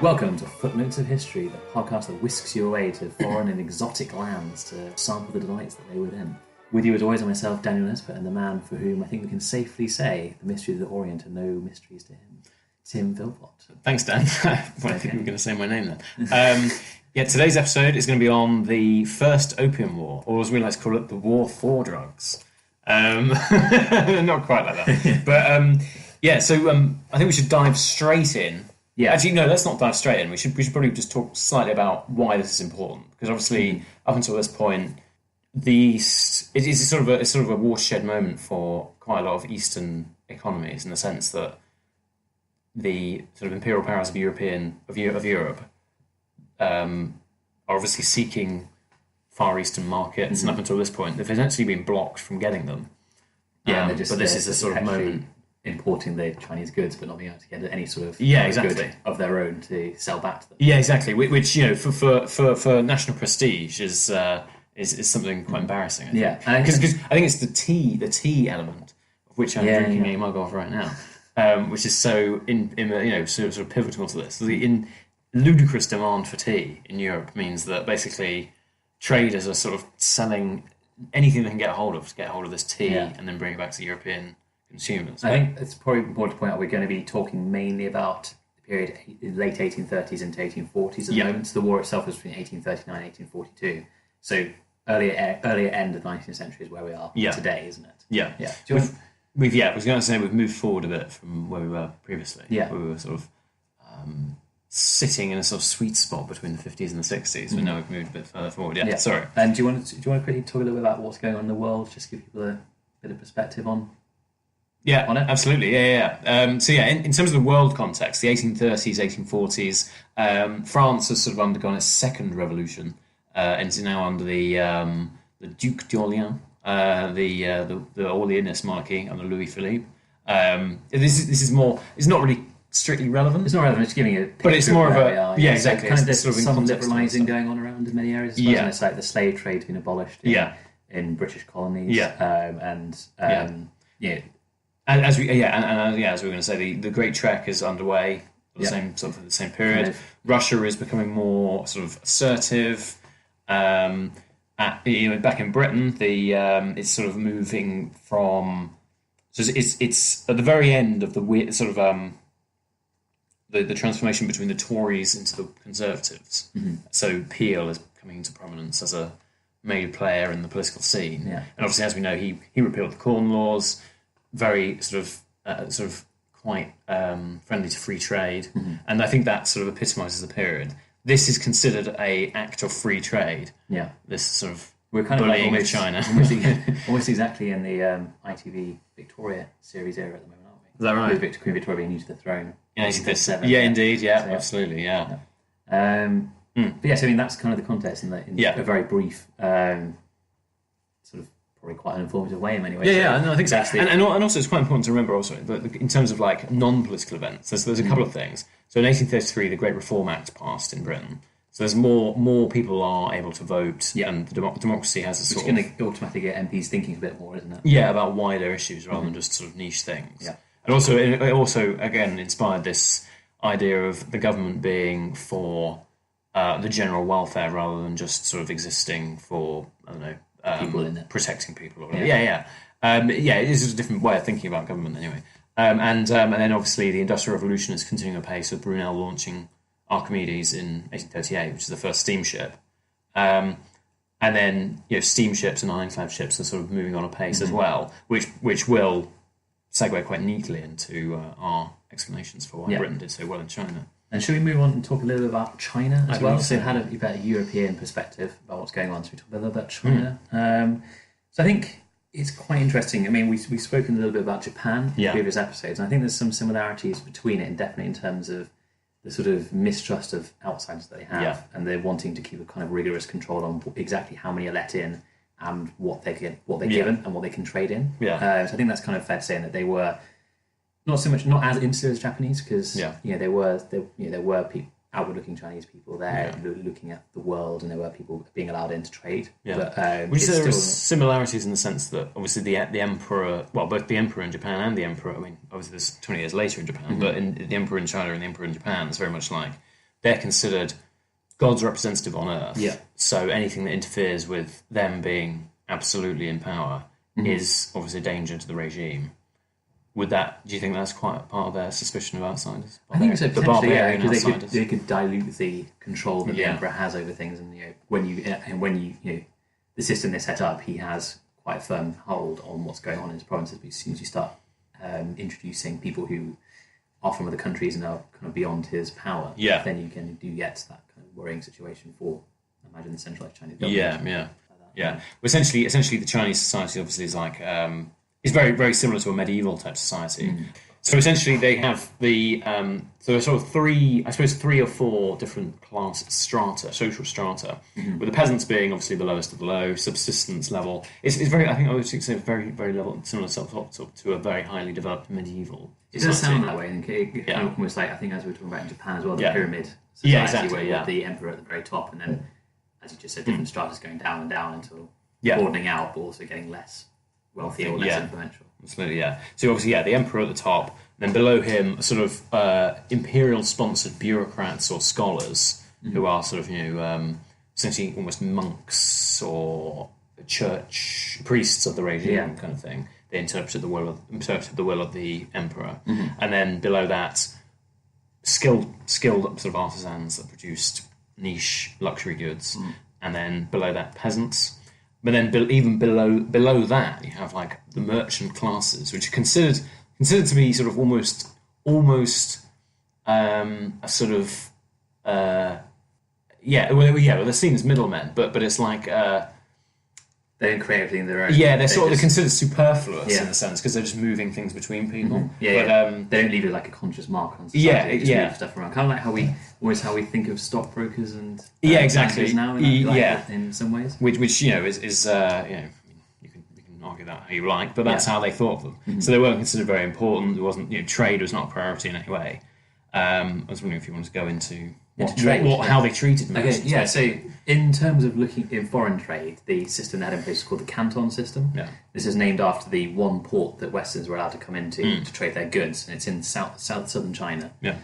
Welcome to Footnotes of History, the podcast that whisks you away to foreign and exotic lands to sample the delights that lay within. With you as always are myself, Daniel Nesbitt, and the man for whom I think we can safely say the mysteries of the Orient are no mysteries to him, Tim Philpott. Thanks, Dan. Well, I think you were going to say my name then. Today's episode is going to be on the First Opium War, or as we like to call it, the War for Drugs. Not quite like that. But I think we should dive straight in. Yeah. Actually, no, let's not dive straight in. We should probably just talk slightly about why this is important. Because obviously, up until this point, it is sort of a watershed moment for quite a lot of Eastern economies, in the sense that the sort of imperial powers of Europe are obviously seeking Far Eastern markets, and up until this point, they've essentially been blocked from getting them. But this is a sort of moment importing the Chinese goods, but not being able to get any sort of good of their own to sell back to them. Yeah, exactly. Which for national prestige is something quite embarrassing. I think. Because I think it's the tea element, of which I'm drinking a mug of right now, which is so sort of pivotal to this. The ludicrous demand for tea in Europe means that basically traders are sort of selling anything they can get a hold of to get a hold of this tea and then bring it back to European consumers. I think it's probably important to point out we're going to be talking mainly about the period late 1830s into 1840s at the moment. So the war itself was between 1839 and 1842. So earlier end of the 19th century is where we are today, isn't it? Yeah. I was going to say we've moved forward a bit from where we were previously. Yeah. We were sort of sitting in a sort of sweet spot between the 50s and the 60s, but now we've moved a bit further forward. Yeah. Sorry. And do you want to quickly talk a little bit about what's going on in the world, just give people a bit of perspective on? Yeah, on it? Absolutely. In terms of the world context, the 1830s, 1840s, France has sort of undergone its second revolution, and is now under the Duc d'Orléans, the Orleanist monarchy under Louis Philippe. This is more. It's not really strictly relevant. It's not relevant. It's giving it, but it's more of a exactly. So kind of there's sort of some liberalising going on around in many areas. It's like the slave trade's been abolished. In British colonies. As we were going to say, the Great Trek is underway at the same period. Russia is becoming more sort of assertive. Back in Britain, it's sort of moving from. So it's at the very end of the weird sort of the transformation between the Tories into the Conservatives. Mm-hmm. So Peel is coming into prominence as a major player in the political scene, and obviously, as we know, he repealed the Corn Laws. Very sort of quite friendly to free trade, and I think that sort of epitomises the period. This is considered an act of free trade. Yeah, this sort of we're kind bullying of of China, almost exactly in the ITV Victoria series era at the moment, aren't we? Is that right? With Queen Victoria being used to the throne in 1837. Yeah, indeed. Yeah, so, absolutely. Yeah. But yes, I mean that's kind of the context in a very brief sort of. Probably quite an informative way in many ways. I think so. And also it's quite important to remember also that in terms of like non-political events, there's a couple of things. So in 1833, the Great Reform Act passed in Britain. So there's more people are able to vote, and the democracy has a sort of... It's going to automatically get MPs thinking a bit more, isn't it? Yeah, about wider issues rather than just sort of niche things. Yeah. And also, it also again inspired this idea of the government being for the general welfare rather than just sort of existing for, I don't know, people in it. Protecting people or whatever. It is a different way of thinking about government anyway. And then obviously the Industrial Revolution is continuing apace with Brunel launching Archimedes in 1838, which is the first steamship. And then steamships and ironclad ships are sort of moving on apace as well, which will segue quite neatly into our explanations for why Britain did so well in China. And should we move on and talk a little bit about China as well? So you've had a European perspective about what's going on. So we talk a little bit about China. So I think it's quite interesting. I mean, we've spoken a little bit about Japan in previous episodes, and I think there's some similarities between it, and definitely in terms of the sort of mistrust of outsiders that they have, and they're wanting to keep a kind of rigorous control on exactly how many are let in and what they're given and what they can trade in. So I think that's kind of fair to say that they were not as insular as Japanese, because there were people, outward-looking Chinese people there looking at the world, and there were people being allowed in to trade. Yeah. But, would you say there are similarities in the sense that obviously the emperor, well, both the emperor in Japan and the emperor, I mean, obviously this 20 years later in Japan, but in the emperor in China and the emperor in Japan is very much like they're considered God's representative on earth. Yeah. So anything that interferes with them being absolutely in power is obviously a danger to the regime. Do you think that's quite part of their suspicion of outsiders? I think so, The potentially, barbarian because outsiders. they could dilute the control that the Yeah. emperor has over things, and when you the system they set up, he has quite a firm hold on what's going on in his provinces. But as soon as you start introducing people who are from other countries and are kind of beyond his power, Yeah. then you do get that kind of worrying situation for, I imagine, the centralized Chinese government. Yeah. Well, essentially, the Chinese society obviously is like is very, very similar to a medieval type society. So essentially, they have the so there's sort of three or four different social strata, with the peasants being obviously the lowest of the low, subsistence level. It's very, I think I would say very, very level, similar to a very highly developed medieval It society. does sound that way, and kind of almost like, I think, as we were talking about in Japan as well, the pyramid society, Yeah, exactly, where you yeah. have the emperor at the very top, and then, as you just said, different stratas going down and down until Yeah. broadening out, but also getting less wealthy or less influential. Absolutely, yeah. So obviously, the emperor at the top, then below him, are sort of imperial-sponsored bureaucrats or scholars who are sort of, essentially almost monks or church priests of the regime kind of thing. They interpret the will of the emperor, and then below that, skilled sort of artisans that produced niche luxury goods, and then below that, peasants. But then even below that, you have like the merchant classes, which are considered to be sort of almost a sort of well, they're seen as middlemen, but it's like They don't create everything their own. yeah, they're considered superfluous in a sense because they're just moving things between people. They don't leave it like a conscious mark on society. They just move stuff around, kind of like how we think of stockbrokers and exactly bankers now, in some ways. Which is you can argue that how you like, but that's how they thought of them. So they weren't considered very important. There wasn't trade was not a priority in any way. I was wondering if you wanted to go into how they treated merchants. Okay, yeah. So in terms of looking in foreign trade, the system they had in place was called the Canton system. Yeah. This is named after the one port that Westerners were allowed to come into to trade their goods, and it's in southern China. Yeah.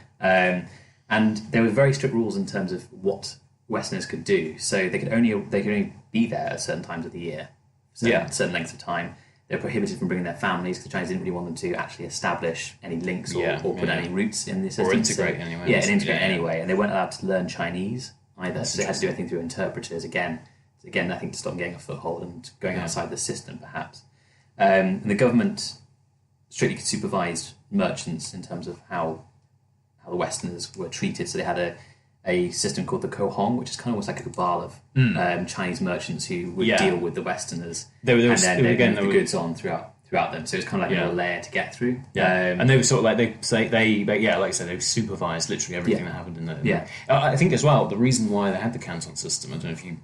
And there were very strict rules in terms of what Westerners could do. So they could only be there at certain times of the year, certain lengths of time. They're prohibited from bringing their families because the Chinese didn't really want them to actually establish any links or put any roots in the system. Or integrate anyway. Yeah, and integrate anyway. And they weren't allowed to learn Chinese either, so they had to do everything through interpreters. Again, I think to stop them getting a foothold and going outside the system, perhaps. And the government strictly supervised merchants in terms of how the Westerners were treated. So they had a system called the Kohong, which is kind of almost like a cabal of Chinese merchants who would deal with the Westerners, and then they move the goods on throughout them. So it's kind of like another layer to get through. And they were sort of like like I said, they supervised literally everything that happened in the. I think as well the reason why they had the Canton system. I don't know if you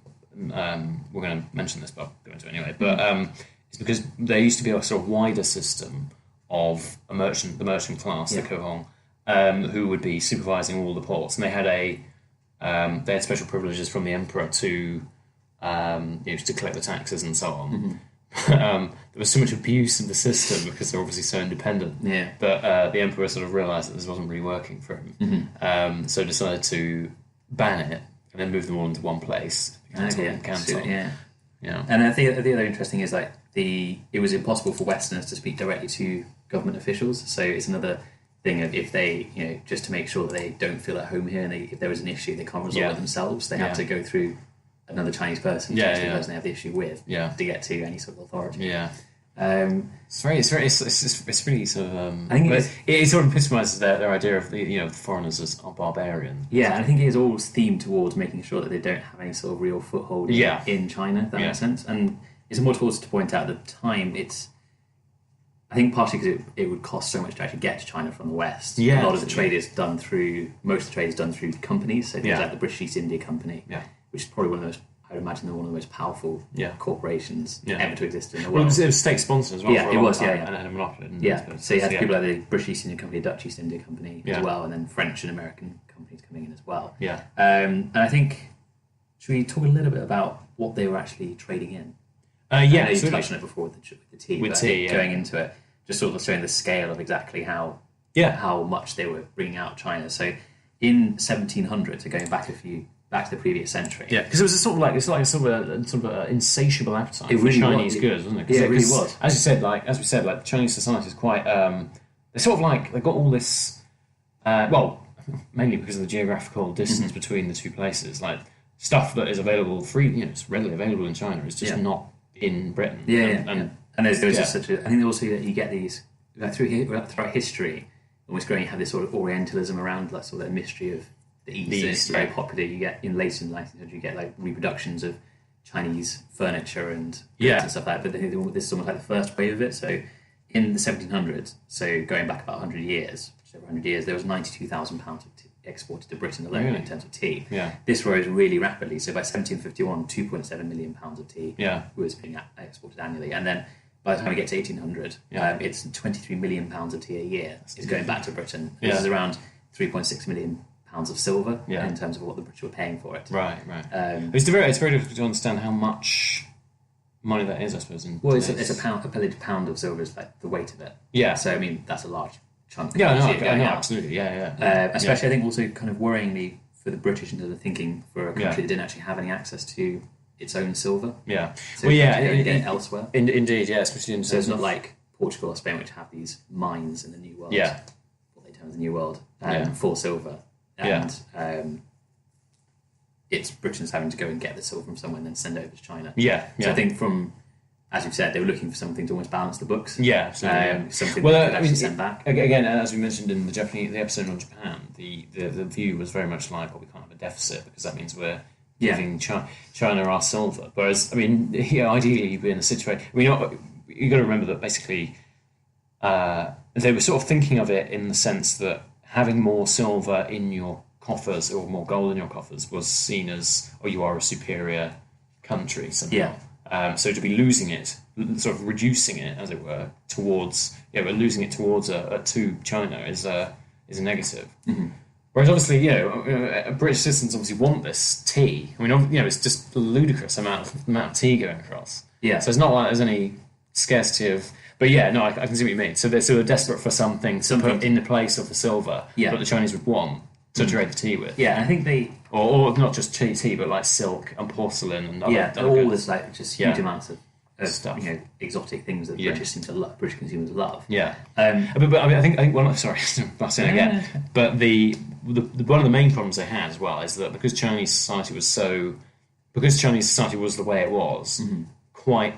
we're going to mention this, but I'll go into it anyway. But it's because there used to be a sort of wider system of the merchant class, the Kohong, who would be supervising all the ports, and they had special privileges from the emperor to collect the taxes and so on. There was so much abuse in the system because they're obviously so independent. Yeah. But the emperor sort of realised that this wasn't really working for him, so decided to ban it and then move them all into one place. Canton. Yeah. And I think the other interesting is like it was impossible for Westerners to speak directly to government officials. So it's another thing of if they, just to make sure that they don't feel at home here, and if there was an issue they can't resolve it themselves, they have to go through another Chinese person, the person they have the issue with, to get to any sort of authority. Yeah. It's really sort of. I think it sort of epitomises their idea of the foreigners as barbarian. Yeah, and I think it is always themed towards making sure that they don't have any sort of real foothold in China. If that makes sense, and it's important also to point out at the time I think partially because it would cost so much to actually get to China from the West. Yeah, a lot of the trade is done through companies, so things like the British East India Company, which is probably one of the most, I would imagine, one of the most powerful corporations ever to exist in the world. Well, it was state-sponsored as well. Yeah, it was, and it had a monopoly. So you had people like the British East India Company, Dutch East India Company as well, and then French and American companies coming in as well. Yeah. And I think, should we talk a little bit about what they were actually trading in? You touched on it before with the tea. Going into it, just sort of showing the scale of exactly how much they were bringing out of China. So in 1700, so going back back to the previous century. Yeah, because it was a sort of like a sort of insatiable appetite It for really Chinese was. goods, wasn't it? Yeah, it really was. As we said, like Chinese society is quite. They're sort of like they've got all this. Mainly because of the geographical distance between the two places, like stuff that is available it's readily available in China. It's just not in Britain. And there's just such a. I think also that you get these throughout history. Almost growing, you have this sort of Orientalism around that sort of mystery of the East. It's very popular. You get in later in the 19th century, you get like reproductions of Chinese furniture and stuff like that. But this is almost like the first wave of it. So in the 1700s, so going back about 100 years, just over 100 years, there was 92,000 pounds of exported to Britain alone in terms of tea. Yeah. This rose really rapidly. So by 1751, 2.7 million pounds of tea was being exported annually, and then by the time we get to 1800, it's 23 million pounds of tea a year is going back to Britain. This is around 3.6 million pounds of silver in terms of what the British were paying for it. Right. It's very difficult to understand how much money that is, I suppose. It's a pound of silver is like the weight of it. Yeah. So I mean that's a large chunk. Yeah, no, absolutely. Yeah. Especially, I think also kind of worryingly for the British into the thinking for a country that didn't actually have any access to its own silver. Yeah. So get it elsewhere. Indeed, yeah, especially in so it's not like Portugal or Spain, which have these mines in the New World. Yeah. What they term as the New World for silver. And it's Britain's having to go and get the silver from somewhere and then send it over to China. Yeah. So I think as you've said, they were looking for something to almost balance the books. Yeah, absolutely. Something they could actually send back. Again, as we mentioned in the episode on Japan, the view was very much like, we can't have a deficit because that means we're giving China our silver. Whereas, ideally you'd be in a situation. You've got to remember that basically they were sort of thinking of it in the sense that having more silver in your coffers or more gold in your coffers was seen as, you are a superior country somehow. Yeah. So to be losing it, sort of reducing it, as it were, towards losing it towards to China is a negative. Mm-hmm. Whereas obviously, British citizens obviously want this tea. It's just a ludicrous amount of tea going across. Yeah. So it's not like there's any scarcity of. But I can see what you mean. So they're desperate for something to put in the place of the silver that the Chinese would want to trade the tea with. Yeah, I think they. Or not just tea, but like silk and porcelain and other all goods. this like just huge amounts of stuff, exotic things that British consumers love. Yeah, but I think one. Sorry, I'm saying again. But the one of the main problems they had as well is that because Chinese society was the way it was, quite.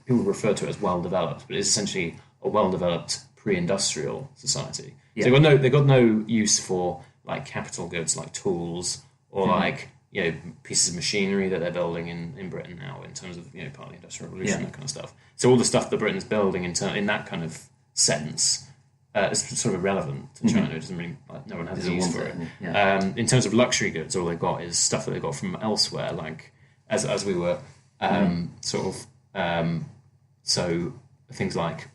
People refer to it as well developed, but it's essentially a well developed pre-industrial society. Yeah. So they got no use for like capital goods like tools or like pieces of machinery that they're building in Britain now in terms of part of the Industrial Revolution, that kind of stuff. So all the stuff that Britain's building in that kind of sense is sort of irrelevant to China. It doesn't really no one has a use for it. Yeah. In terms of luxury goods, all they've got is stuff that they got from elsewhere, like as we were so things like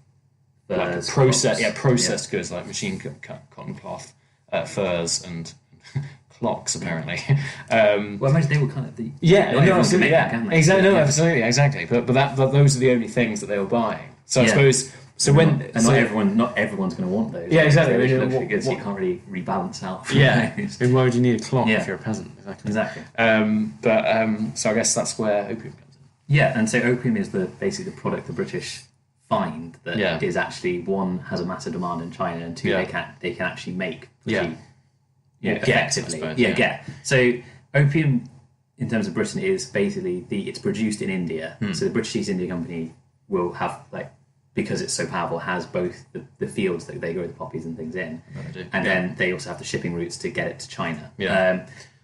processed goods like machine cut cotton cloth, furs and clocks apparently. Well, imagine they were kind of exactly. But those are the only things that they were buying. So I suppose not everyone's going to want those. Yeah, exactly. Because you can't really rebalance out. Yeah. And why would you need a clock if you're a peasant? Exactly. So I guess that's where opium comes in. Yeah, and so opium is basically the product the British find that is actually, one, has a massive demand in China, and two, they can actually make effectively. So opium in terms of Britain is basically it's produced in India. So the British East India Company will have because it's so powerful, has both the fields that they grow the poppies and things in, then they also have the shipping routes to get it to China.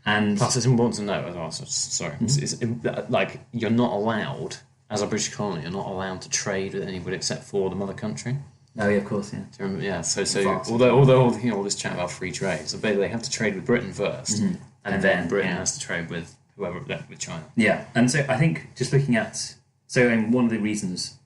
And plus, it's important to note as well. Sorry, it's like you're not allowed. As a British colony, you're not allowed to trade with anybody except for the mother country. Oh, yeah, of course, yeah. Do you remember? Yeah, so although all this chat about free trade, so they have to trade with Britain first, and then Britain has to trade with whoever, with China. Yeah, and so I think just looking at... one of the reasons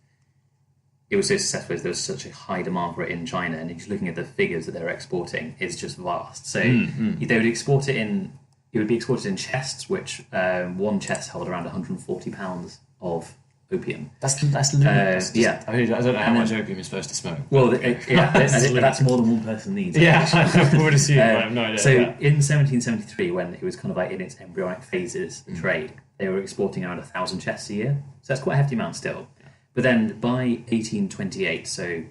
it was so successful is there was such a high demand for it in China, and just looking at the figures that they're exporting, it's just vast. So they would export it in... It would be exported in chests, which one chest held around 140 pounds of opium. That's ludicrous. Yeah. I don't know how much opium you're supposed to smoke. Well, that's more than one person needs. Yeah, I would assume. I have no idea. So in 1773, when it was kind of like in its embryonic phases, the trade, they were exporting around 1,000 chests a year. So that's quite a hefty amount still. Yeah. But then by 1828, so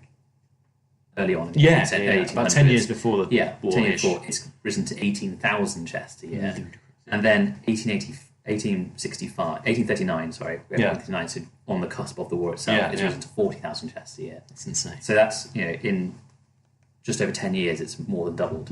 early on, about 10 years before the war, 10 years before, it's risen to 18,000 chests a year. And then 1839, so on the cusp of the war itself, it's risen to 40,000 chests a year. That's insane. So that's, in just over 10 years, it's more than doubled.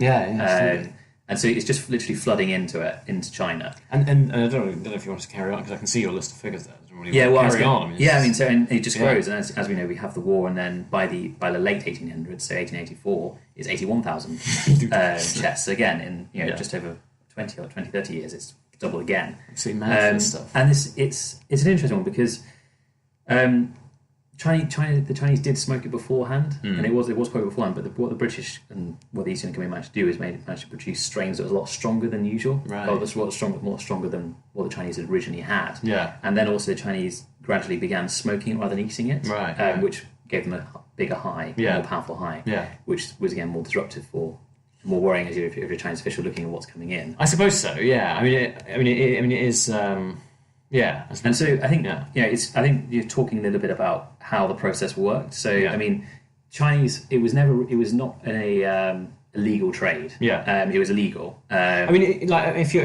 And so it's just literally flooding into China. And I don't know if you want to carry on, because I can see your list of figures there. It just grows, and as we know, we have the war, and then by the late 1800s, so 1884, it's 81,000 chests again in just over 30 years. It's doubled again. Absolutely mad for this stuff. And it's an interesting one because the Chinese did smoke it beforehand, and it was quite beforehand. But what the British and what the East India Company managed to do is managed to produce strains that was a lot stronger than usual, right? Or more stronger than what the Chinese had originally had. Yeah. And then also the Chinese gradually began smoking it rather than eating it, right? Which gave them a bigger high, more powerful high, which was again more disruptive more worrying as if you're a Chinese official looking at what's coming in. I suppose so. Yeah. it is. Yeah, and so I think I think you're talking a little bit about how the process worked. So I mean, Chinese, it was not a illegal trade. Yeah, it was illegal. If you're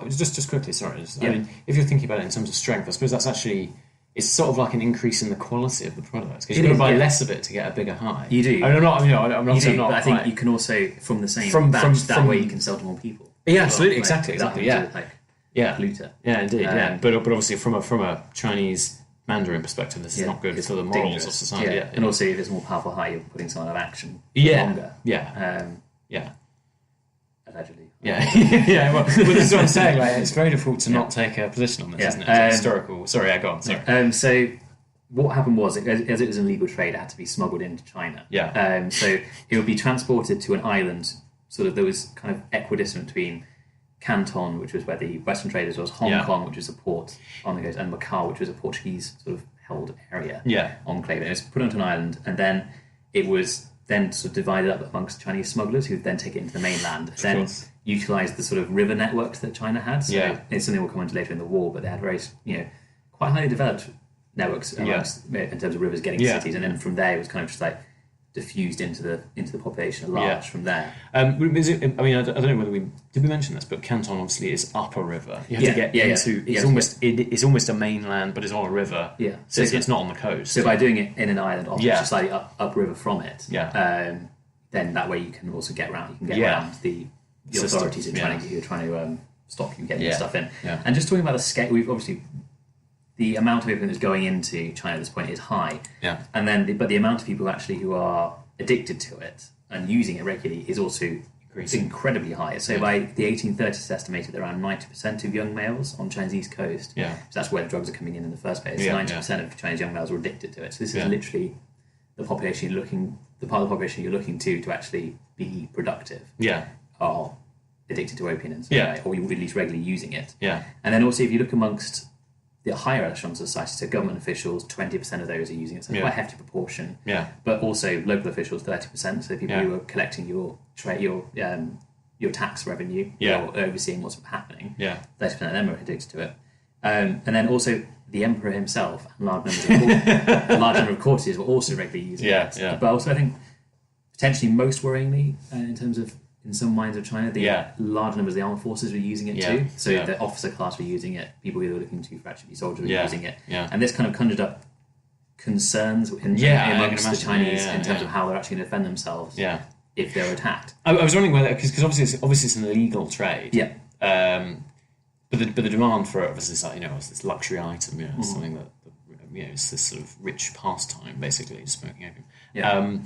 just quickly, sorry. I mean, if you're thinking about it in terms of strength, I suppose that's actually. It's sort of like an increase in the quality of the products because you've got to buy less of it to get a bigger high. You do. I'm not. But I think you can also from the same batch that way you can sell to more people. Yeah, absolutely, exactly. Polluter. Yeah, indeed. But obviously, from a Chinese Mandarin perspective, this is not good for the morals of society. And also, if it's more powerful high, you're putting someone out of action longer. Allegedly. Well, this is what I'm saying. Like, it's very difficult to not take a position on this, isn't it? It's historical. Sorry, go on. Sorry. So what happened was, as it was an illegal trade, it had to be smuggled into China. So it would be transported to an island, sort of that was kind of equidistant between Canton, which was where the Western traders was, Hong Kong, which was a port on the coast, and Macau, which was a Portuguese sort of held area, enclave. And it was put onto an island, and then it was then sort of divided up amongst Chinese smugglers who would then take it into the mainland, then utilise the sort of river networks that China had. So it's something we'll come into later in the war, but they had very, quite highly developed networks in terms of rivers getting to cities, and then from there it was kind of just like diffused into the population at large from there. I don't know whether did we mention this, but Canton obviously is up a river. You have to get into. It's almost a mainland, but it's on a river. Yeah, so it's not on the coast. So by doing it in an island, just slightly upriver from it, then that way you can also get around. You can get around the authorities who are trying to stop you getting stuff in. Yeah. And just talking about the scale, we've obviously. The amount of opium that's going into China at this point is high, and then but the amount of people actually who are addicted to it and using it regularly is also incredibly high. So by the 1830s, it's estimated that around 90% of young males on China's east coast, so that's where the drugs are coming in the first place. 90% of Chinese young males are addicted to it. So this is literally the population the part of the population you're looking to actually be productive. Are addicted to opium in some way, or at least regularly using it. And then also if you look amongst the higher echelons of society, so government officials, 20% of those are using it, so quite a hefty proportion. But also local officials, 30%, so people who are collecting your tax revenue, or overseeing what's happening, 30% of them are addicted to it. And then also the emperor himself and large number of courtiers were also regularly using it. But also I think potentially most worryingly, in terms of in some minds of China, the large numbers of the armed forces were using it too. So the officer class were using it, people who were looking to actually be soldiers were using it. And this kind of conjured up concerns amongst the Chinese in terms of how they're actually going to defend themselves if they're attacked. I was wondering whether, because obviously it's an illegal trade. But the demand for it obviously is like, it's this luxury item, it's something that it's this sort of rich pastime, basically, smoking opium.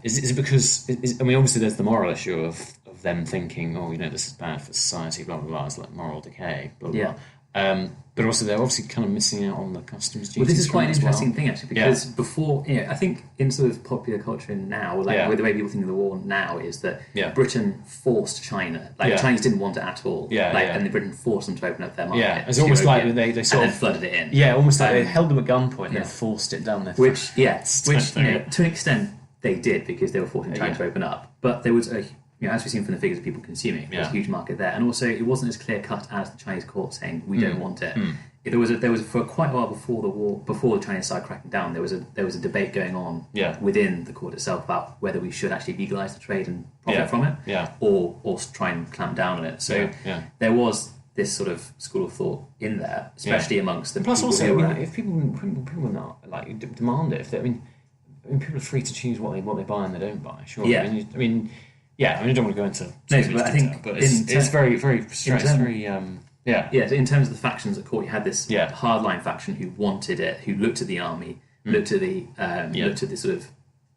Is it because obviously there's the moral issue of them thinking, this is bad for society, blah blah blah, it's like moral decay, blah blah. But also, they're obviously kind of missing out on the customs duties. Well, this is quite an interesting well. thing, actually, because before, I think in sort of popular culture now, with the way people think of the war now, is that Britain forced China. Like, the Chinese didn't want it at all. And Britain forced them to open up their market. Yeah, it's almost like they sort of flooded it in. Yeah, almost like they held them at gunpoint and forced it down their throats. Which to an extent they did, because they were forcing China to open up. But there was as we've seen from the figures of people consuming, there was a huge market there, and also it wasn't as clear cut as the Chinese court saying we don't want it. There was for quite a while before the war, before the Chinese started cracking down. There was a debate going on within the court itself about whether we should actually legalise the trade and profit from it, or try and clamp down on it. So there was this sort of school of thought in there, especially amongst the plus people also, who were if people are not like demand it, people are free to choose what they buy and they don't buy. Sure. I don't want to go into but I think it's very, very stressed. In terms of the factions at court, you had this hardline faction who wanted it, who looked at the army, looked at the sort of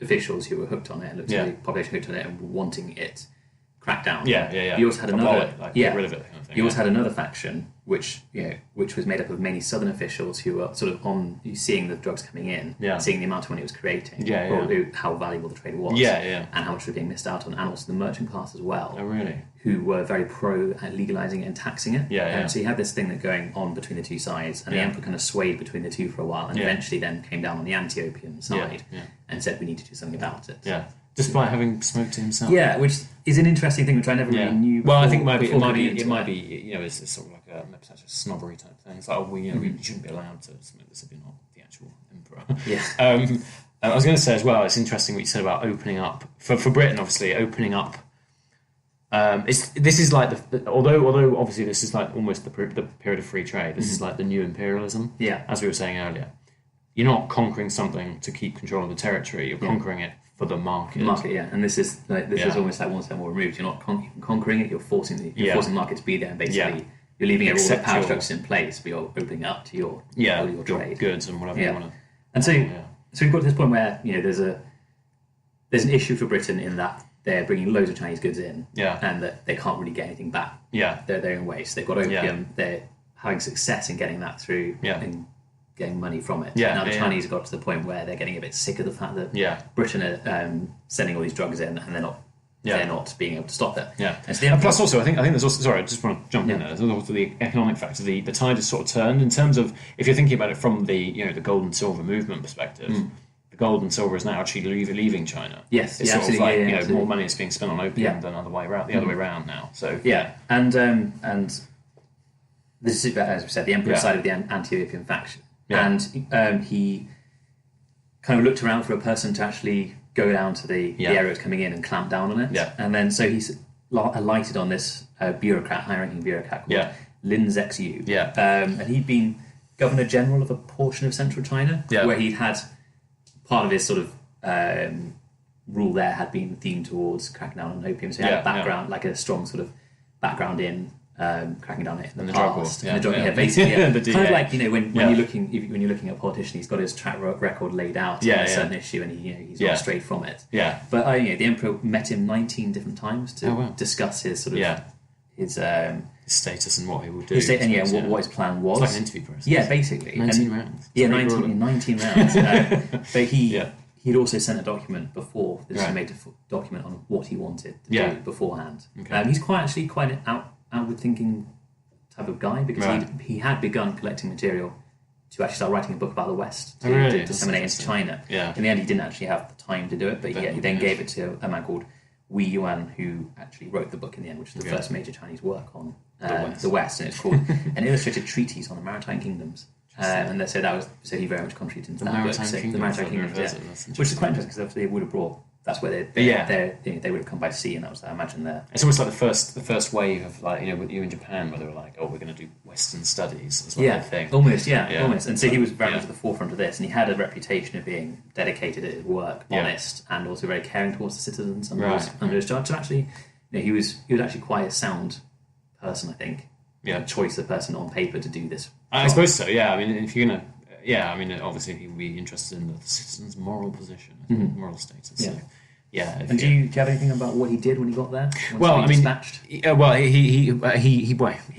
officials who were hooked on it, looked at the population hooked on it, and wanting it cracked down. You also had another, get rid of it. Kind of thing, you also had another faction which was made up of mainly southern officials who were sort of seeing the drugs coming in, seeing the amount of money it was creating, how valuable the trade was, and how much was being missed out on, and also the merchant class as well. Oh, really? Who were very pro legalising it and taxing it. So you had this thing that going on between the two sides, and the emperor kind of swayed between the two for a while, and eventually then came down on the anti-opium side and said we need to do something about it. Despite having smoked it himself. Which is an interesting thing which I never really knew. Well, I think it might be it's sort of like a snobbery type thing. It's like, we shouldn't be allowed to smoke this if you're not the actual emperor. I was going to say as well, it's interesting what you said about opening up for Britain. Obviously, opening up. This is like although obviously this is like almost the period of free trade. This is like the new imperialism. As we were saying earlier, you're not conquering something to keep control of the territory. You're conquering it for the market. And this is almost like one step more removed. You're not conquering it. You're forcing the market to be there. And basically, you're leaving all the power structures in place, but you're opening it up to your trade, goods and whatever you want to. And so we've got to this point where there's an issue for Britain in that they're bringing loads of Chinese goods in, and that they can't really get anything back. Their own way. So they've got opium. They're having success in getting that through. And getting money from it. Now the Chinese got to the point where they're getting a bit sick of the fact that Britain are sending all these drugs in, and they're not being able to stop it. And plus also I think there's also, sorry, I just want to jump in there. There's also the economic factor. The tide has sort of turned in terms of, if you're thinking about it from the the gold and silver movement perspective. The gold and silver is now actually leaving China. It's sort of like more money is being spent on opium than the other way around now. So and this is, as we said, the emperor side of the anti-opium faction. And he kind of looked around for a person to actually go down to the area it's coming in and clamp down on it. And then so he's alighted on this high-ranking bureaucrat called Lin Zexu. And he'd been governor general of a portion of central China, where he'd had part of his sort of rule there had been themed towards cracking down on opium. So he had a background, like a strong sort of background in cracking down it in the past. Drug war. Basically. Kind of like when you're looking at a politician, he's got his track record laid out on a certain issue, and he's not strayed from it. But the emperor met him 19 different times to discuss his sort of his status and what he would do. What his plan was. It's like an interview process. Basically 19 rounds. 19 rounds. But he'd also sent a document before. This was a major document on what he wanted to do beforehand. He's quite an outward thinking type of guy, because he had begun collecting material to actually start writing a book about the West to disseminate into China. In the end, he didn't actually have the time to do it, but he then gave it to a man called Wei Yuan, who actually wrote the book in the end, which is the first major Chinese work on the West, and it's called An Illustrated Treatise on the Maritime Kingdoms. And so he very much contributed into that book. The Maritime Kingdoms, which is quite interesting, because they would have brought. That's where they would have come by sea, and that was, I imagine, there. It's almost like the first wave of, like, with you in Japan, where they were like, we're going to do Western studies. That's what they think. Almost. And so he was very much at the forefront of this, and he had a reputation of being dedicated at his work, honest, and also very caring towards the citizens under his charge. So actually, he was actually quite a sound person, I think. A choice of person on paper to do this. I suppose so. I mean, if you're gonna. Obviously he would be interested in the citizens' moral position, moral status. So, and do you have anything about what he did when he got there? He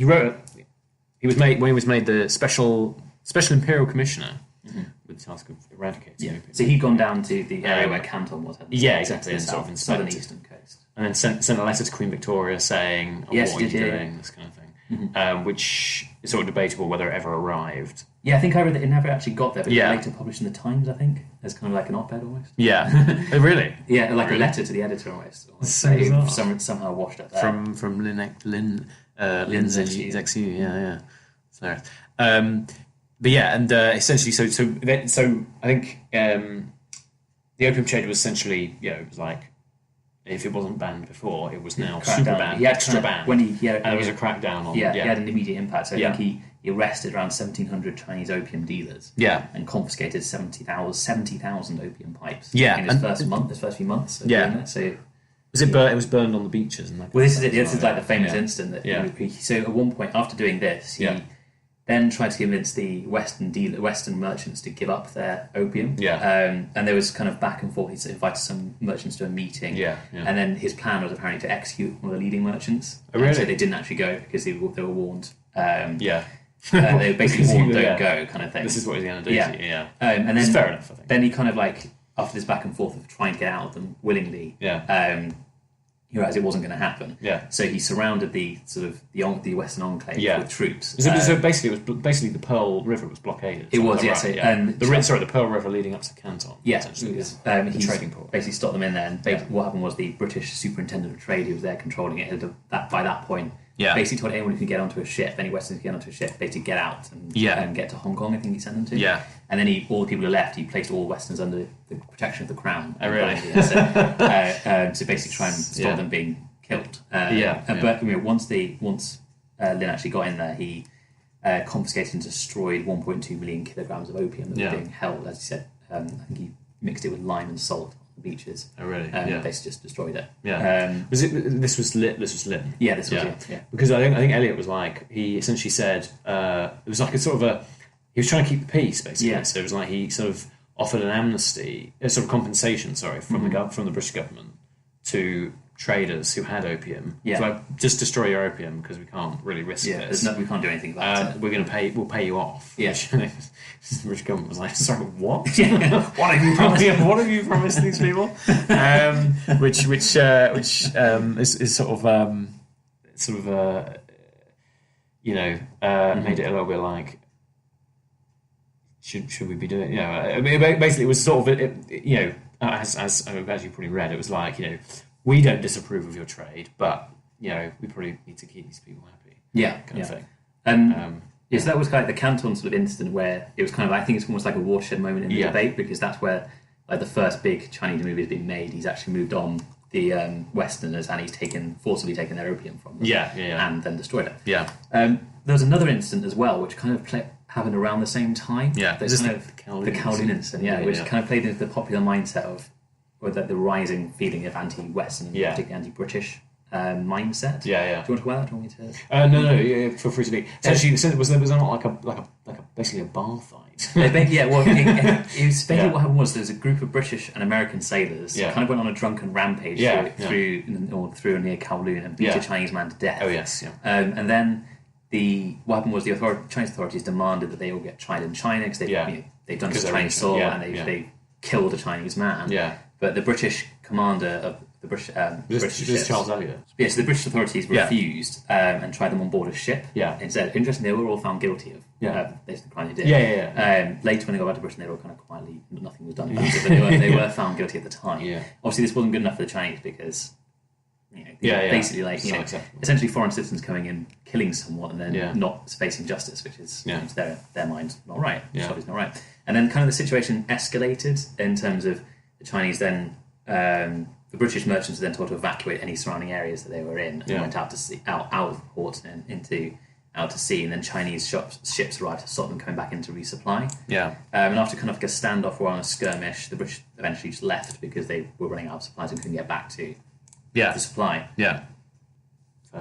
wrote. he was made the special imperial commissioner with the task of eradicating opium. So he'd gone down to the area where Canton was. Yeah, exactly, and sort of southern eastern coast, and then sent a letter to Queen Victoria saying, "What are you doing?" This kind of thing, which is sort of debatable whether it ever arrived. Yeah, I think I read that it never actually got there, but it was later published in the Times, I think, as kind of like an op-ed almost. Yeah, oh, really? Yeah, like a letter to the editor almost. Somehow washed up there. From Lindsay Zexu, yeah. So, but yeah, and essentially, so I think the opium trade was essentially, it was like, if it wasn't banned before, it was now super banned, extra banned. And there was a crackdown on. Yeah, it had an immediate impact. So I think he arrested around 1,700 Chinese opium dealers. Yeah, and confiscated 70,000 opium pipes. Yeah, in his first few months. So it was burned on the beaches and that. Well, this is it. This is like the famous incident that. So at one point, after doing this, he then tried to convince the Western merchants to give up their opium. Yeah. And there was kind of back and forth. He invited some merchants to a meeting. Yeah. And then his plan was apparently to execute one of the leading merchants. Oh, really? So they didn't actually go because they were warned. Yeah. They were basically warned, don't go, kind of thing. This is what he's going to do. Yeah. And then, it's fair enough, I think. Then he kind of like, after this back and forth of trying to get out of them willingly, he realised it wasn't going to happen. Yeah. So he surrounded the sort of the Western Enclave with troops. So basically, the Pearl River was blockaded. It was, right? The Pearl River leading up to Canton. Yeah, the trading port. Basically stopped them in there. And what happened was the British superintendent of trade, who was there controlling it, by that point, basically told anyone who could get onto a ship, any Westerns who could get onto a ship, basically get out and get to Hong Kong. I think he sent them to. Yeah. And then all the people who left, he placed all Westerns under the protection of the Crown. Oh, really? To basically try and stop them being killed. But once Lin actually got in there, he confiscated and destroyed 1.2 million kilograms of opium that was being held. As he said, I think he mixed it with lime and salt on the beaches. Oh, really? Basically just destroyed it. Yeah. This was Lin? Yeah, this was it. Yeah. Because I think Eliot was like, he essentially said it was like he was trying to keep the peace basically. Yeah. So it was like he sort of offered an amnesty, a sort of compensation, from the British government to traders who had opium. Yeah. So like, just destroy your opium because we can't really risk this. We can't do anything about it. We'll pay you off. Yeah. The British government was like, sorry, what? What have you promised? What have you promised these people? Which is sort of made it a little bit like, should we be doing? Basically, it was sort of as you probably read, it was like, we don't disapprove of your trade, but we probably need to keep these people happy. Yeah, kind of thing. So that was kind of the Canton sort of incident where it was kind of, I think it's almost like a watershed moment in the debate, because that's where like the first big Chinese movie has been made. He's actually moved on the Westerners and he's forcibly taken their opium from them. And then destroyed it. Yeah. There was another incident as well, which kind of happened around the same time. Yeah. This kind of the Kowloon incident, which kind of played into the popular mindset of the rising feeling of anti-Western and particularly anti-British mindset. Yeah. Do you want to talk about that? Do you want me to? No. Yeah, feel free to leave. Essentially, was not like basically a bar fight. It was basically what happened was there was a group of British and American sailors kind of went on a drunken rampage through near Kowloon and beat a Chinese man to death. Oh yes, yeah. And then what happened was the Chinese authorities demanded that they all get tried in China because they've done this Chinese soil and they killed a Chinese man. Yeah. But the British commander of the British ships, Charles Eliot. Yes, the British authorities refused and tried them on board a ship. Yeah. Instead, interestingly, they were all found guilty of basically the crime they did. Later, when they got back to Britain, they were all kind of quietly, nothing was done about it, but they were found guilty at the time. Yeah. Obviously, this wasn't good enough for the Chinese because basically essentially foreign citizens coming in, killing someone, and then not facing justice, which is to their mind not right. It's obviously not right. And then kind of the situation escalated in terms of the Chinese then. The British merchants were then told to evacuate any surrounding areas that they were in and went out to sea, out of port and out to sea, and then Chinese ships arrived to stop them coming back in to resupply. Yeah. And after kind of like a standoff or on a skirmish, the British eventually just left because they were running out of supplies and couldn't get back to the supply. Yeah.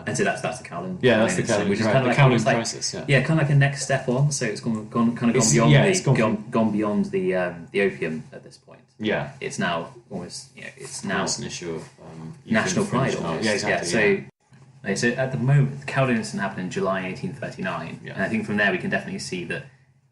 And so that's the Kowloon. Yeah, that's the Kowloon, which is kind of like Kowloon crisis. Yeah, kind of like a next step on. So it's gone beyond gone beyond the opium at this point. Yeah, it's now almost it's an issue of national pride. Almost. Yeah, exactly. Like, so at the moment, the Caledonian Incident happened in July 1839, Yeah. and I think from there we can definitely see that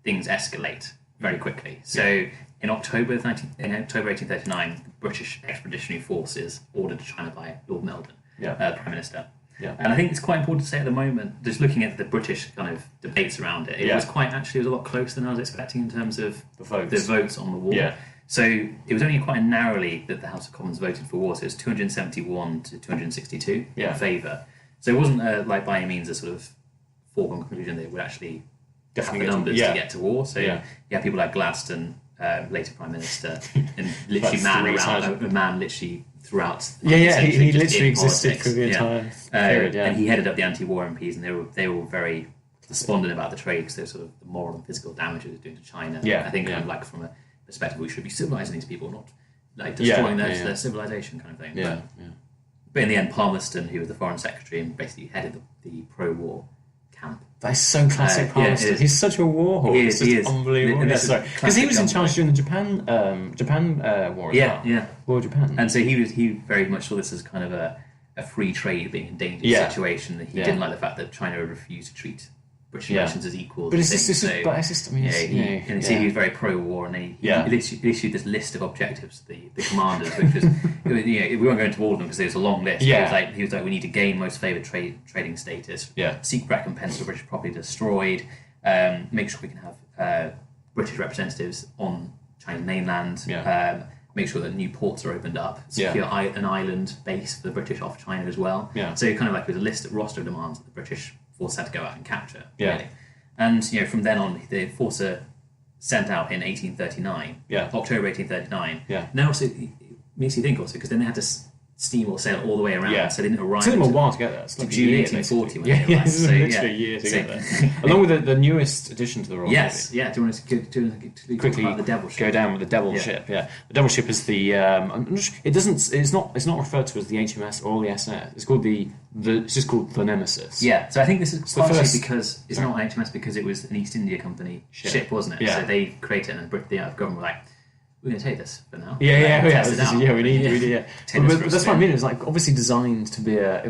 things escalate very quickly. So in October 1839, the British Expeditionary Forces ordered to China by Lord Melbourne, Prime Minister. Yeah. And I think it's quite important to say at the moment, just looking at the British kind of debates around it, it was a lot closer than I was expecting in terms of the votes on the war. Yeah. So it was only quite narrowly that the House of Commons voted for war. So it was 271 to 262 in favour. So it wasn't like by any means a sort of foregone conclusion that it would actually have the numbers to get to war. So you have people like Gladstone, later Prime Minister, and literally a man literally throughout. He literally existed for the entire period. And he headed up the anti-war MPs, and they were very despondent about the trade because they're sort of the moral and physical damage it was doing to China. I think kind of like from a perspective, we should be civilizing these people, not like destroying their civilization kind of thing. But in the end, Palmerston, who was the Foreign Secretary and basically headed the pro-war camp. That is so classic Palmerston. He's such a war hawk. He is. Unbelievable. Because he was in charge during the Japan war as well. War of Japan. And so he very much saw this as kind of a free trade being endangered situation. He didn't like the fact that China refused to treat British nations as equals. But he was very pro-war, and he issued this list of objectives to the commanders, which was, we won't go into all of them because there's a long list. He was like, we need to gain most favoured trading status, seek recompense for British property destroyed, make sure we can have British representatives on China's mainland, make sure that new ports are opened up, secure an island base for the British off China as well. So kind of like it was a roster of demands that the British force had to go out and capture. Really. And from then on, the force are sent out in 1839, October 1839. Now, also, it makes you think also because then they had to steam or sail all the way around, so they didn't arrive. It took them a while to get there. It's like June 1840 when they arrived. So, literally a year to get there. Along with the newest addition to the Royal Navy. Do you want to quickly the Devil Ship? Go down with the Devil Ship. The Devil Ship is the. It's not referred to as the HMS or the SS. It's called it's just called the Nemesis. So I think this is partially because it's not HMS because it was an East India Company ship, wasn't it? So they created it, and the government were like, we're going to take this for now. We need. But that's what I mean. It was like obviously designed to be a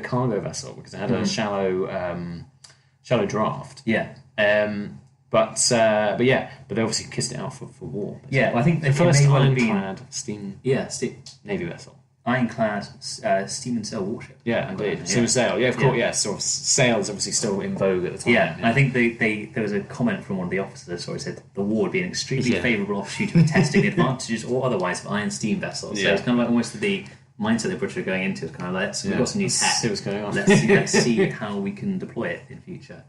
cargo vessel because it had a shallow draft. But they obviously kissed it out for war. Well, I think the first ironclad steam navy vessel. Ironclad steam and sail warship. Indeed. Steam and sail. Of course. Sort of sail is obviously still in vogue at the time. And I think there was a comment from one of the officers who said the war would be an extremely favourable opportunity for testing the advantages or otherwise of iron steam vessels. So it's kind of like almost the mindset the British are going into is kind of we've got some new tech. See what's going on. Let's see how we can deploy it in future.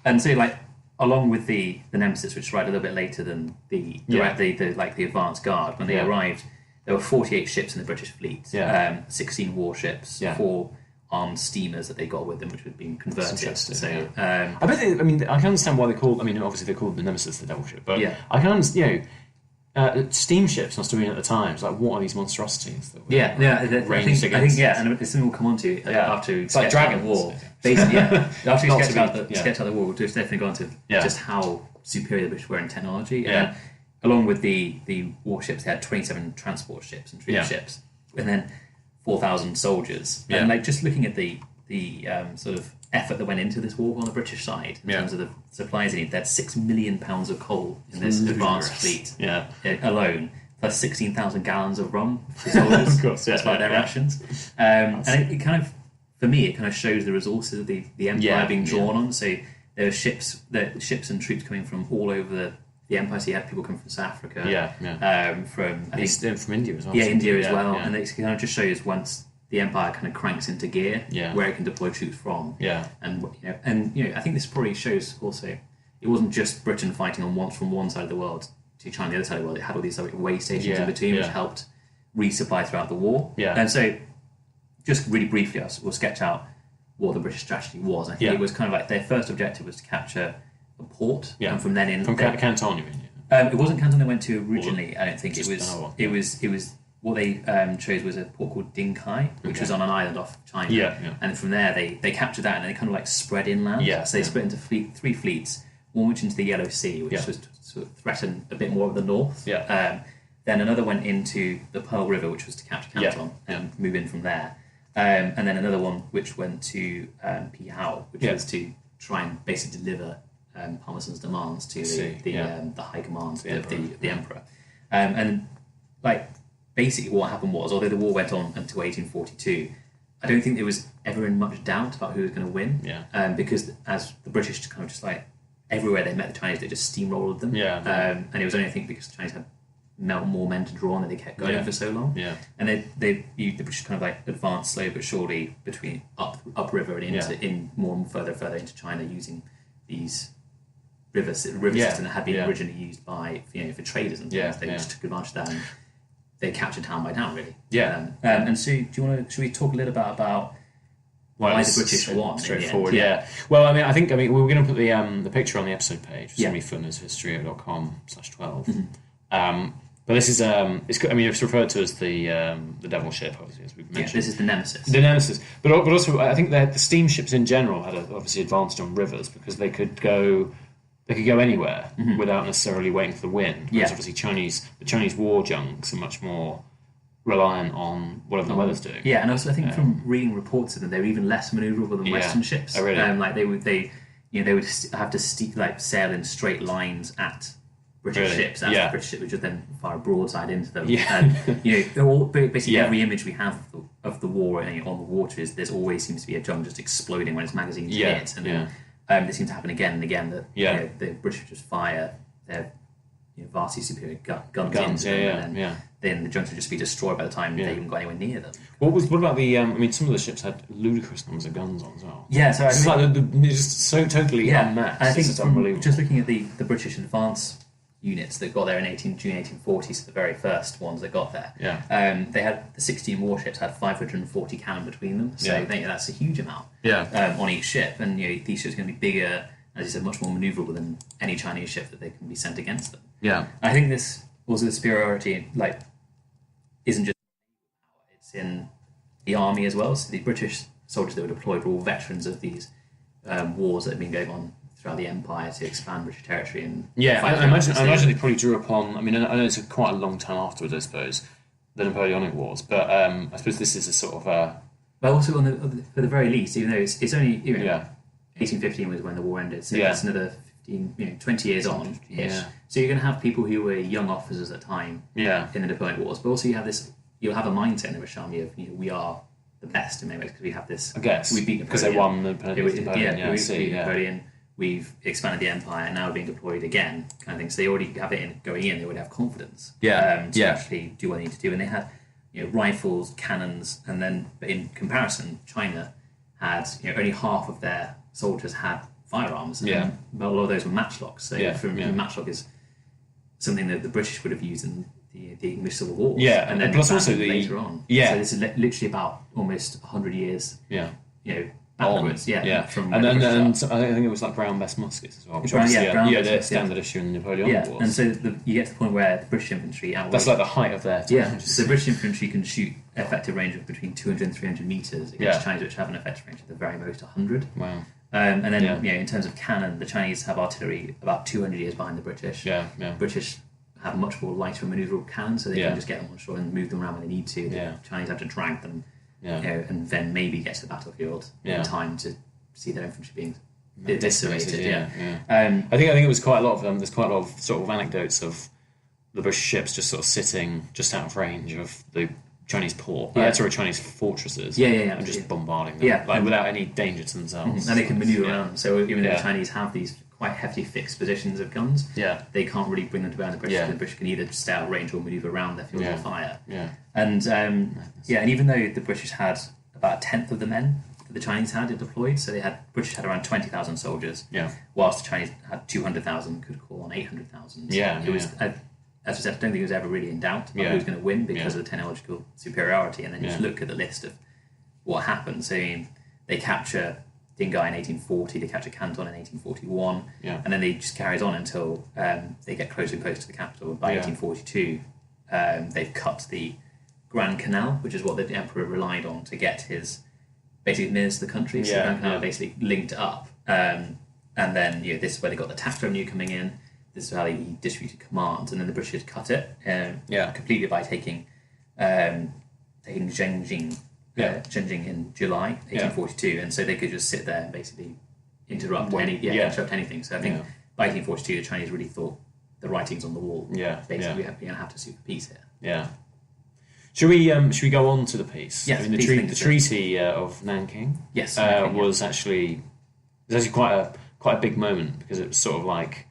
And so like along with the Nemesis, which arrived a little bit later than the advance guard, when they arrived, there were 48 ships in the British fleet, 16 warships, 4 armed steamers that they got with them, which had been converted. So, I can understand why they called. Obviously they called the Nemesis the Devil Ship, but I can understand. Steamships must have been at the time. It's like, what are these monstrosities that were ranged against? And it's something we'll come on to after it's like Dragon War. Basically, after we sketch out the war, we'll just definitely go on to just how superior the British were in technology. And along with the warships, they had 27 transport ships and troop ships, and then 4,000 soldiers. And like just looking at the sort of effort that went into this war on the British side in terms of the supplies they needed, they had £6 million of coal in this advanced fleet alone, plus 16,000 gallons of rum for soldiers. Of course, that's by their rations. And it kind of, for me, it kind of shows the resources of the empire being drawn on. So there were ships and troops coming from all over the empire. So you had people coming from South Africa, from India as well. India as well. And it kind of just shows once the empire kind of cranks into gear where it can deploy troops from. And I think this probably shows also it wasn't just Britain fighting from one side of the world to China the other side of the world. It had all these way stations in between which helped resupply throughout the war. And so just really briefly we'll sketch out what the British strategy was. I think it was kind of like their first objective was to capture a port and from then in... From Canton, you mean? It wasn't Canton they went to originally, I don't think. It was what they chose was a port called Dinkai, which was on an island off China. And from there they captured that and they kind of like spread inland. So they split into three fleets, one which into the Yellow Sea, which was to sort of threaten a bit more of the north. Then another went into the Pearl River, which was to capture Canton and move in from there. And then another one which went to Pihao, which was to try and basically deliver Palmerstein's demands to the high command of the emperor. And like basically what happened was, although the war went on until 1842, I don't think there was ever in much doubt about who was going to win. Because as the British kind of just like everywhere they met the Chinese, they just steamrolled them. And it was only, I think, because the Chinese had more men to draw on that they kept going for so long. And the British kind of like advanced slowly but surely between upriver and into in more and further into China, using these river system that had been originally used by for traders and things. They just took advantage of that and they captured town by town, really. And so should we talk a little bit about why the British won? Straightforward, Well, I think we were going to put the picture on the episode page. It's going to be footnotesofhistory.com/12. But this is it's referred to as the Devil ship, obviously, as we've mentioned. This is the Nemesis. The Nemesis, but also I think that the steamships in general had obviously advantage on rivers because they could go anywhere without necessarily waiting for the wind. Whereas obviously the Chinese war junks are much more reliant on whatever the weather's doing. And also I think from reading reports of them, they were even less manoeuvrable than Western ships. Oh, really? Like they would have to sail in straight lines at British ships, as the British ship would just then fire a broadside into them. And they're all basically every image we have of the war on the water is there's always seems to be a junk just exploding when its magazines hit, and this seems to happen again and again that the British would just fire their vastly superior guns into them, and then the junks would just be destroyed by the time they even got anywhere near them. What about the? Some of the ships had ludicrous numbers of guns on as well. So it's just so totally unmatched. I think from just looking at the British advance units that got there in June 1840, so the very first ones that got there. They had the 16 warships had 540 cannon between them, so that's a huge amount. On each ship, and these ships are going to be bigger, as you said, much more manoeuvrable than any Chinese ship that they can be sent against them. I think this also the superiority isn't just it's in the army as well. So the British soldiers that were deployed were all veterans of these wars that had been going on throughout the empire to expand British territory and I imagine they probably drew upon. I know it's quite a long time afterwards, I suppose, the Napoleonic Wars, but I suppose this is a sort of but also for the very least, even though it's only 1815 was when the war ended, so it's another 20 years on ish. So you're going to have people who were young officers at the time in the Napoleonic Wars, but also you'll have a mindset in the British Army of we are the best in many ways because we have this. I guess we beat because they won the Napoleon. We beat Napoleon. We've expanded the empire, and now we're being deployed again, kind of thing. So they already have it going in. They would have confidence to actually do what they need to do. And they had rifles, cannons, and then but in comparison, China had only half of their soldiers had firearms. And a lot of those were matchlocks. So matchlock is something that the British would have used in the English Civil War. And then plus also later on. So this is literally about almost 100 years. Backwards, From and I think it was like brown best muskets as well. Their standard issue in the Napoleonic Wars. And so you get to the point where the British infantry that's like the height of their so the British infantry can shoot effective range of between 200 and 300 metres against Chinese, which have an effective range of the very most 100. Wow. And then in terms of cannon, the Chinese have artillery about 200 years behind the British. British have much more lighter manoeuvrable cannons, so they can just get them on shore and move them around when they need to. The Chinese have to drag them. And then maybe get to the battlefield in time to see their infantry being eviscerated. I think it was quite a lot of them. There's quite a lot of sort of anecdotes of the British ships just sort of sitting just out of range of the Chinese port, Chinese fortresses, and just bombarding them, without any danger to themselves. And they can manoeuvre around. So even though the Chinese have these quite hefty fixed positions of guns, they can't really bring them to bear on the British. The British can either stay out of range or manoeuvre around their field of fire. And even though the British had about a tenth of the men that the Chinese had deployed, so British had around 20,000 soldiers, whilst the Chinese had 200,000, could call on 800,000. It was. As I said, I don't think it was ever really in doubt about who was going to win because of the technological superiority. And then you just look at the list of what happened. So they capture Dingai in 1840, they capture Canton in 1841, and then they just carries on until they get closer and closer to the capital. By 1842, they've cut the Grand Canal, which is what the emperor relied on to get his basically nearest to the country. So the Grand Canal basically linked up, and then this is where they got the tax revenue coming in. This is how he distributed commands, and then the British had cut it completely by taking Zhengjing Shenzhen in July 1842, and so they could just sit there and basically interrupt interrupt anything. So I think by 1842, the Chinese really thought the writing's on the wall. Yeah, basically, we're going to have to sue for peace here. Yeah. Should we go on to the peace? Yes, the Treaty of Nanking. Yes, was actually quite a big moment, because it was sort of like,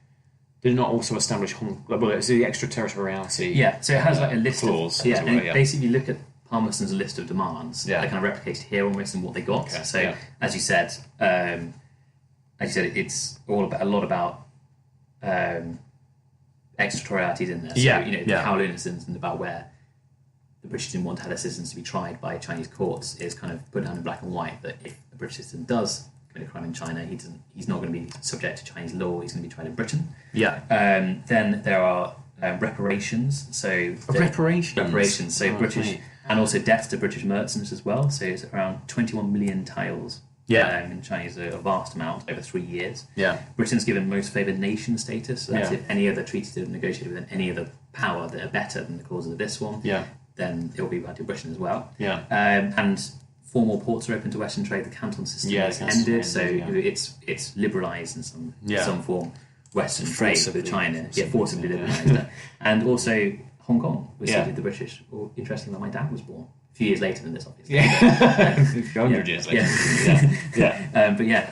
did it not also establish it's the extraterritoriality? Yeah, so it has like a list clause. Basically, you look at Palmerston's list of demands. They're kind of replicated here almost in what they got. Okay, so as you said, it's all about a lot about extraterritorialities in there. So, the Kowloon and about where the British didn't want their citizens to be tried by Chinese courts is kind of put down in black and white that if a British citizen does commit a crime in China, he's not going to be subject to Chinese law. He's going to be tried in Britain. Yeah. Then there are reparations. So reparations. So British and also debts to British merchants as well. So it's around 21 million taels. In China is a vast amount over 3 years. Yeah. Britain's given most favoured nation status. So that's if any other treaties that have negotiated with any other power that are better than the clauses of this one. Yeah. Then it will be back to Britain as well. Yeah. And 4 more ports are open to Western trade. The Canton system is ended, so it's liberalised in some form. Western trade with China, forcibly liberalised. And also Hong Kong was ceded to the British. Well, interestingly, my dad was born a few years later than this, obviously. 100 years later.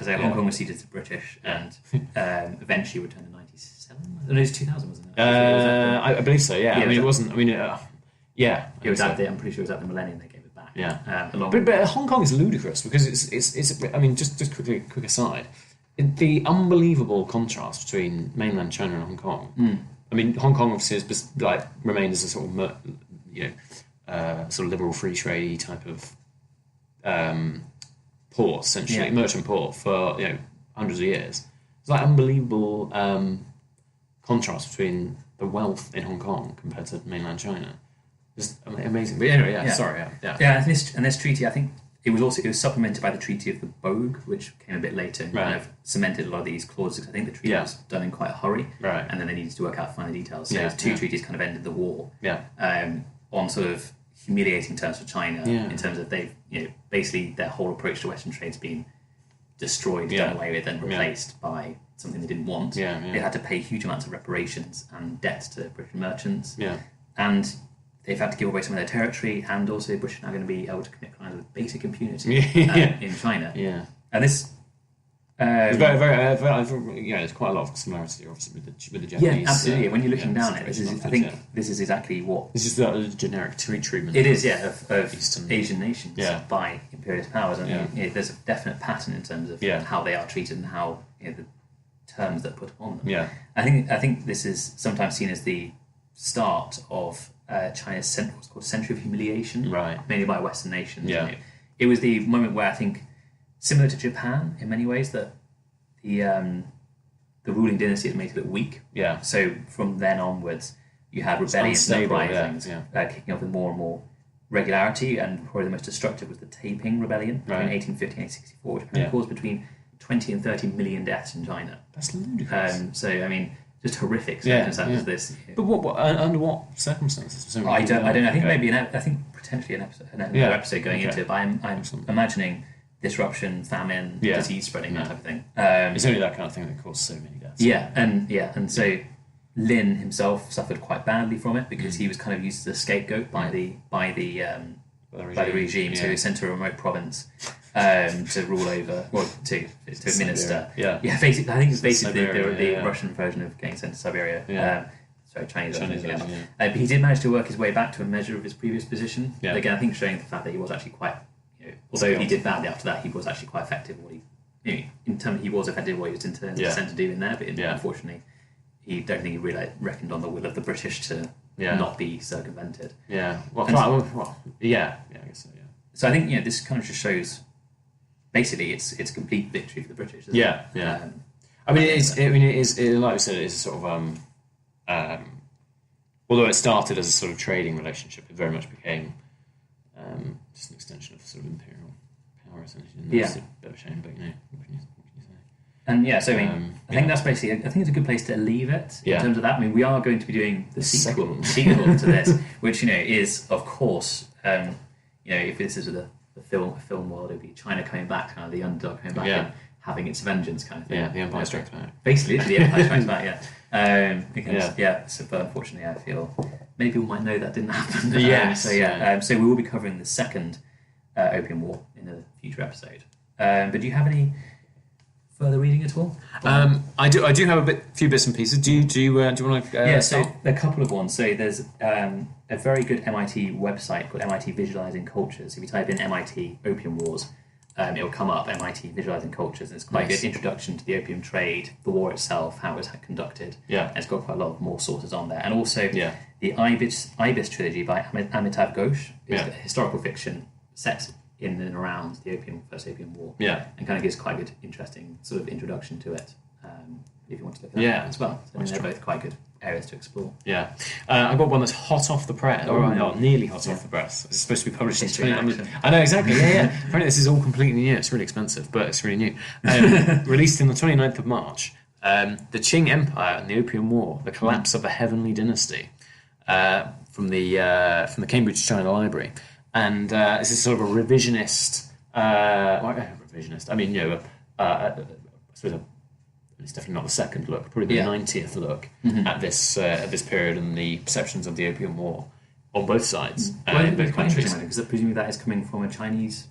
So Hong Kong was ceded to the British, and eventually returned in 1997. No, it was 2000, wasn't it? I believe so. Yeah. It wasn't. It was at I'm pretty sure it was at the millennium they gave it back. Yeah. But Hong Kong is ludicrous, because it's. I mean, just quick aside, the unbelievable contrast between mainland China and Hong Kong. I mean, Hong Kong obviously has remained as a sort of sort of liberal free trade type of port, essentially merchant port for hundreds of years. It's like unbelievable contrast between the wealth in Hong Kong compared to mainland China. Just amazing. But anyway, and this treaty, I think it was supplemented by the Treaty of the Bogue, which came a bit later and kind of cemented a lot of these clauses. I think the treaty was done in quite a hurry, and then they needed to work out finer details. So those two treaties kind of ended the war on sort of humiliating terms for China, in terms of they've basically their whole approach to Western trade's been destroyed, done away with, and replaced by something they didn't want. They had to pay huge amounts of reparations and debts to British merchants, and they've had to give away some of their territory, and also the British are now going to be able to commit crimes with basic impunity in China. And this it's very, there's quite a lot of similarity, obviously, with the Japanese. Yeah, absolutely. When you're looking down it, I think this is exactly what... This is the generic treatment. It is, of Eastern Asian nations by imperialist powers. And there's a definite pattern in terms of how they are treated and how the terms that are put upon them. I think this is sometimes seen as the start of China's what's called century of humiliation, mainly by Western nations. It was the moment where I think, similar to Japan in many ways, that the ruling dynasty had made it weak. So from then onwards, you had rebellions and uprisings kicking off with more and more regularity, and probably the most destructive was the Taiping Rebellion between 1850 and 1864, which caused between 20 and 30 million deaths in China. That's ludicrous. So, I mean, just horrific circumstances. This, but under what circumstances? I don't know. I think maybe potentially another episode going into it. But I'm imagining disruption, famine, disease spreading, that type of thing. It's only that kind of thing that caused so many deaths. And so Lin himself suffered quite badly from it, because he was kind of used as a scapegoat by the regime. So he was sent to a remote province to rule over, to administer. Basically, I think it's basically the Russian version of getting sent to Siberia. Chinese version. But he did manage to work his way back to a measure of his previous position. Again, I think showing the fact that he was actually quite, although he did badly after that, he was actually quite effective. He was effective what he was sent to do in there, but unfortunately, I don't think he really reckoned on the will of the British to not be circumvented. I guess so. So I think this kind of just shows. Basically, it's a complete victory for the British. Isn't it? I mean, it is like we said, it is a sort of although it started as a sort of trading relationship, it very much became just an extension of sort of imperial power, essentially. And that's a bit of a shame, but what can you say? And so I think that's basically. I think it's a good place to leave it in terms of that. I mean, we are going to be doing the sequel to this, which is of course, if this is with a the film world, it'd be China coming back, kind of the underdog coming back and having its vengeance kind of thing. Yeah, the Empire Strikes Back. Basically, the Empire Strikes Back, so, but unfortunately, I feel many people might know that didn't happen. So we will be covering the second Opium War in a future episode. But do you have any further reading at all? I do have a few bits and pieces. Do you want to? So a couple of ones. So there's a very good MIT website called MIT Visualizing Cultures. If you type in MIT Opium Wars, it will come up, MIT Visualizing Cultures, and it's quite a good introduction to the opium trade, the war itself, how it was conducted. Yeah, and it's got quite a lot of more sources on there, and also the Ibis trilogy by Amitav Ghosh is historical fiction set in and around the First Opium War. Yeah, and kind of gives quite a good, interesting sort of introduction to it. If you want to look at that as well, so they're both quite good areas to explore. Yeah, I've got one that's hot off the press, or nearly hot off the press. It's supposed to be published in 20. I know exactly. Yeah. Apparently, this is all completely new. It's really expensive, but it's really new. Released in the 29th of March, the Qing Empire and the Opium War: The Collapse of the Heavenly Dynasty, from the Cambridge China Library, and this is sort of a revisionist. Revisionist. I mean, I suppose it's definitely not the second look, probably the 90th look at this period and the perceptions of the Opium War on both sides, in both countries. Because presumably that is coming from a Chinese.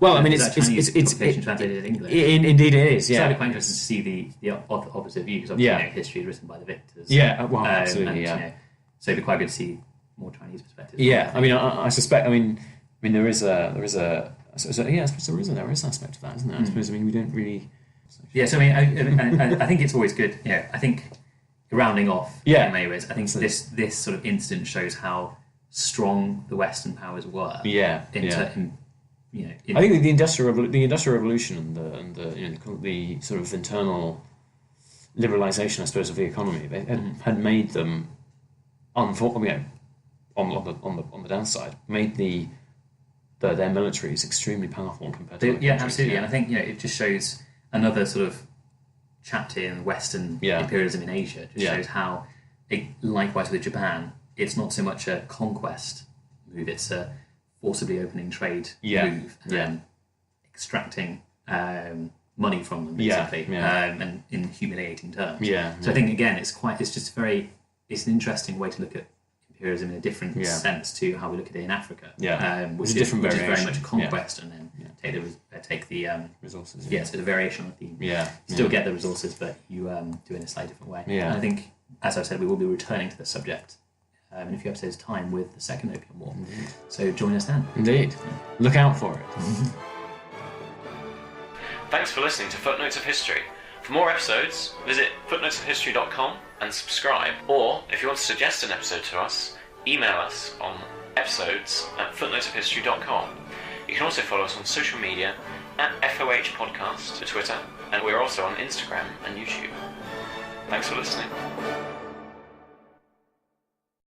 Well, I mean, it's translated in English. Indeed, it is. Yeah, it's quite interesting to see the opposite view, because obviously history is written by the victors. Yeah, well, absolutely. And, so it'd be quite good to see more Chinese perspectives. Yeah, I mean, I suspect. I mean, there is an aspect of that, isn't there? I suppose. I mean, we don't really. Yeah, so I mean, I think it's always good. I think rounding off in many ways, I think this sort of incident shows how strong the Western powers were. I think the industrial revolution and the sort of internal liberalisation, I suppose, of the economy had made them on the downside, made their militaries extremely powerful compared to absolutely. And I think it just shows another sort of chapter in Western imperialism in Asia. Just shows how, likewise with Japan, it's not so much a conquest move; it's a forcibly opening trade move, and then extracting money from them, basically, and in humiliating terms. So I think again, it's an interesting way to look at imperialism in a different sense to how we look at it in Africa, which is very much a conquest, and then take the resources. So it's a variation on the theme. You still get the resources, but you do it in a slightly different way. And I think, as I've said, we will be returning to the subject in a few episodes' time with the Second Opium War. So join us then. Indeed. Look out for it. Thanks for listening to Footnotes of History. For more episodes, visit footnotesofhistory.com and subscribe. Or, if you want to suggest an episode to us, email us on episodes@footnotesofhistory.com. You can also follow us on social media @FOH Podcast for Twitter, and we're also on Instagram and YouTube. Thanks for listening.